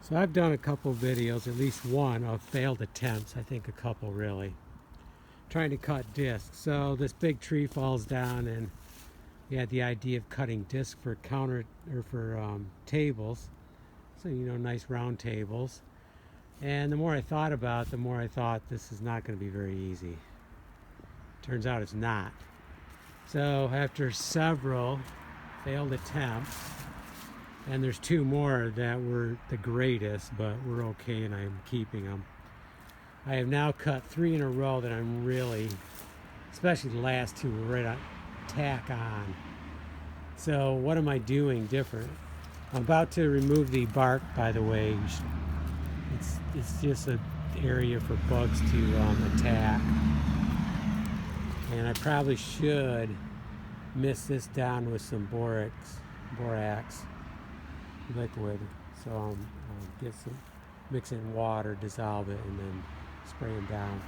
So I've done a couple videos, at least one, of failed attempts, I think a couple really, trying to cut discs. So this big tree falls down and we had the idea of cutting disc for tables. So, nice round tables. And the more I thought about it, the more I thought this is not going to be very easy. Turns out it's not. So after several failed attempts, and there's two more that were the greatest, but we're okay and I'm keeping them. I have now cut 3 in a row that I'm really, especially the last two, were right on tack on. So what am I doing different? I'm about to remove the bark, by the way. It's just an area for bugs to attack. And I probably should mist this down with some borax liquid. So I'll mix it in water, dissolve it, and then spray them down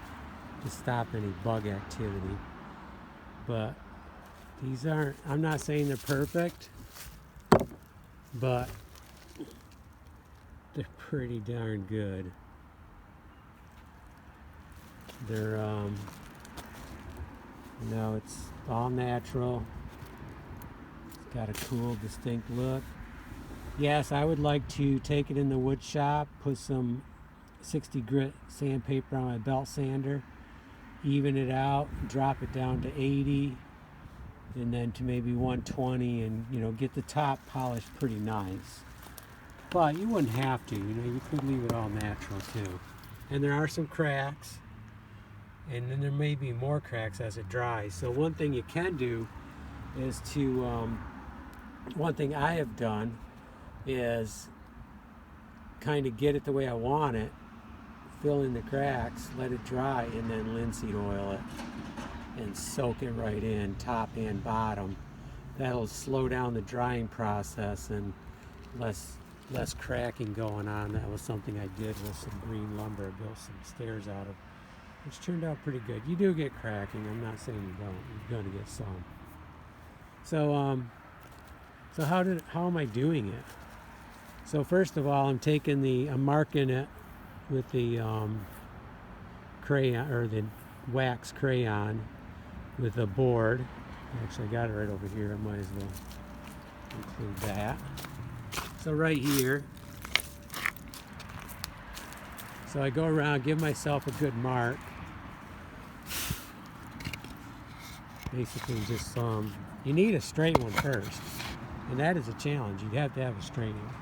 to stop any bug activity. But these aren't, I'm not saying they're perfect, but they're pretty darn good. They're, it's all natural. It's got a cool, distinct look. Yes, I would like to take it in the wood shop, put some 60 grit sandpaper on my belt sander, even it out, drop it down to 80, and then to maybe 120, and get the top polished pretty nice. But you wouldn't have to, you could leave it all natural too. And there are some cracks, and then there may be more cracks as it dries. So one thing you can do is to, one thing I have done is kind of get it the way I want it, fill in the cracks, let it dry, and then linseed oil it and soak it right in, top and bottom. That'll slow down the drying process and less cracking going on. That was something I did with some green lumber. I built some stairs out of, which turned out pretty good. You do get cracking. I'm not saying you don't. You're going to get some. So how am I doing it? So first of all, I'm marking it with the crayon, or the wax crayon, with a board. Actually, I got it right over here. I might as well include that. So right here. So I go around, give myself a good mark. Basically just you need a straight one first. And that is a challenge. You have to have a straight one.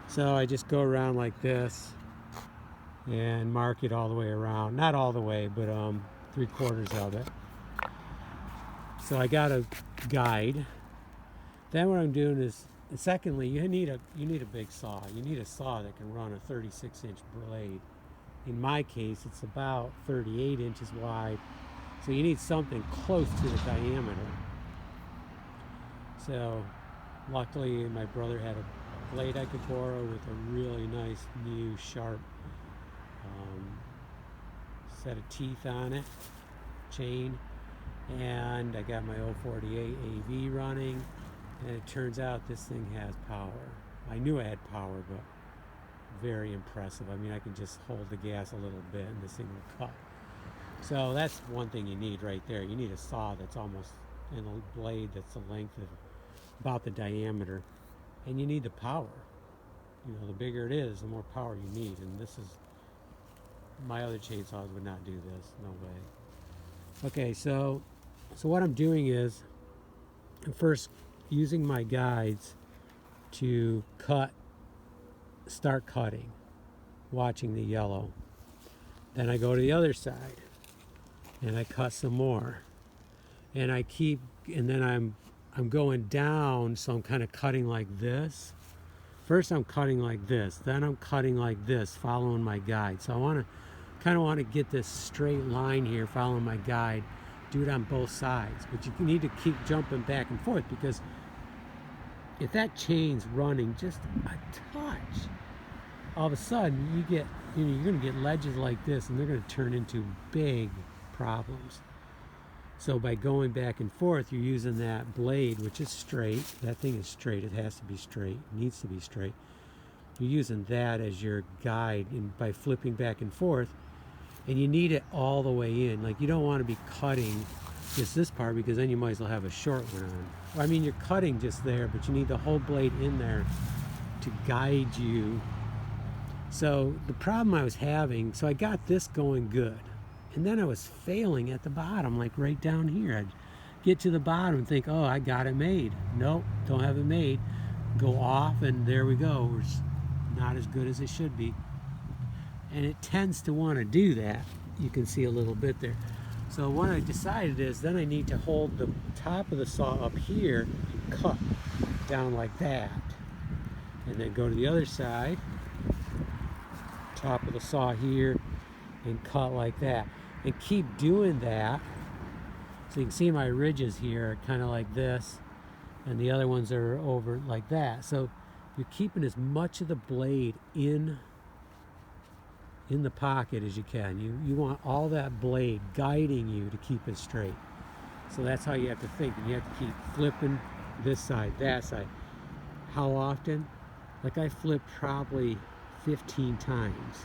So I just go around like this and mark it all the way around. Not all the way, but 3/4 of it. So I got a guide. Then what I'm doing is, secondly, you need a big saw. You need a saw that can run a 36-inch blade. In my case, it's about 38 inches wide. So you need something close to the diameter. So luckily my brother had a blade I could borrow with a really nice new sharp set of teeth on it, chain, and I got my 048 AV running, and it turns out this thing has power. I knew it had power, but very impressive. I mean, I can just hold the gas a little bit and this thing will cut. So that's one thing you need right there. You need a saw that's almost, and a blade that's the length of about the diameter, and you need the power. The bigger it is, the more power you need, and this is, my other chainsaws would not do this, no way. Okay, so what I'm doing is, I'm first using my guides to start cutting, watching the yellow. Then I go to the other side, and I cut some more, and then I'm going down, so I'm kind of cutting like this. First I'm cutting like this, then I'm cutting like this, following my guide. So I kind of want to get this straight line here, following my guide, do it on both sides. But you need to keep jumping back and forth, because if that chain's running just a touch, all of a sudden you're going to get ledges like this, and they're going to turn into big problems. So by going back and forth, you're using that blade, which is straight. That thing is straight. It has to be straight. It needs to be straight. you're using that as your guide by flipping back and forth, and you need it all the way in. Like, you don't want to be cutting just this part, because then you might as well have a short one on. Well, I mean, you're cutting just there, but you need the whole blade in there to guide you. So the problem I was having, so I got this going good, and then I was failing at the bottom, like right down here. I'd get to the bottom and think, oh, I got it made. Nope, don't have it made. Go off, and there we go. It's not as good as it should be. And it tends to want to do that. You can see a little bit there. So what I decided is, then I need to hold the top of the saw up here and cut down like that. And then go to the other side, top of the saw here, and cut like that. And keep doing that. So you can see my ridges here are kind of like this, and the other ones are over like that. So you're keeping as much of the blade in the pocket as you can. You want all that blade guiding you to keep it straight. So that's how you have to think. And you have to keep flipping this side, that side. How often? Like, I flipped probably 15 times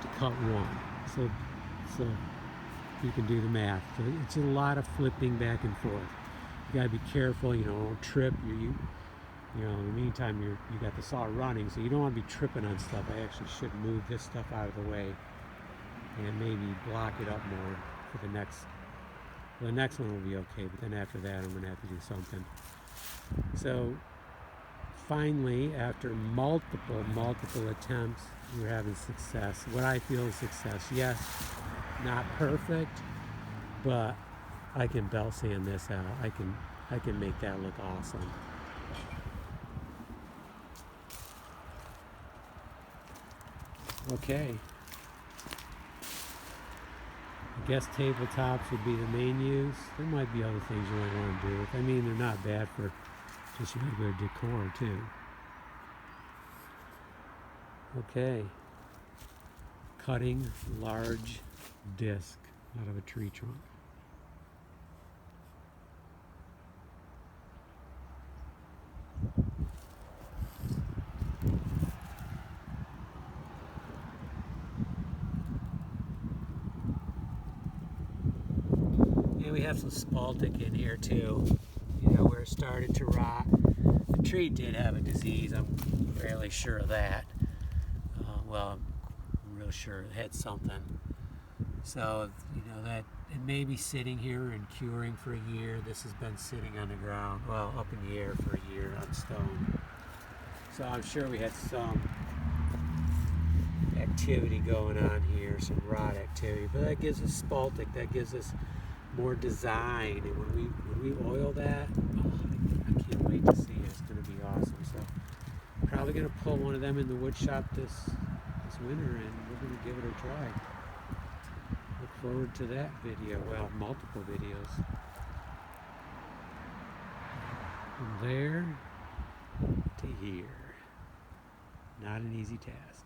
to cut one. So you can do the math. So it's a lot of flipping back and forth. You gotta be careful, you know, don't trip. You know, in the meantime, you got the saw running, so you don't want to be tripping on stuff. I actually should move this stuff out of the way and maybe block it up more for the next. Well, the next one will be okay, but then after that, I'm going to have to do something. So finally, after multiple attempts, we're having success. What I feel is success. Yes, not perfect, but I can belt sand this out. I can make that look awesome. Okay. I guess tabletops would be the main use. There might be other things you might want to do. I mean, they're not bad for just regular decor too. Okay. Cutting large disc out of a tree trunk. We have some spaltic in here too, you know, where it started to rot. The tree did have a disease, I'm fairly sure of that. Well, I'm real sure it had something. So, you know, that it may be sitting here and curing for a year. This has been sitting on the ground, well, up in the air for a year on stone. So I'm sure we had some activity going on here, some rot activity, but that gives us spaltic, that gives us more design, and when we oil that, I can't wait to see it. It's going to be awesome. So probably going to pull one of them in the wood shop this winter, and we're going to give it a try. Look forward to that video. Well, multiple videos. From there to here. Not an easy task.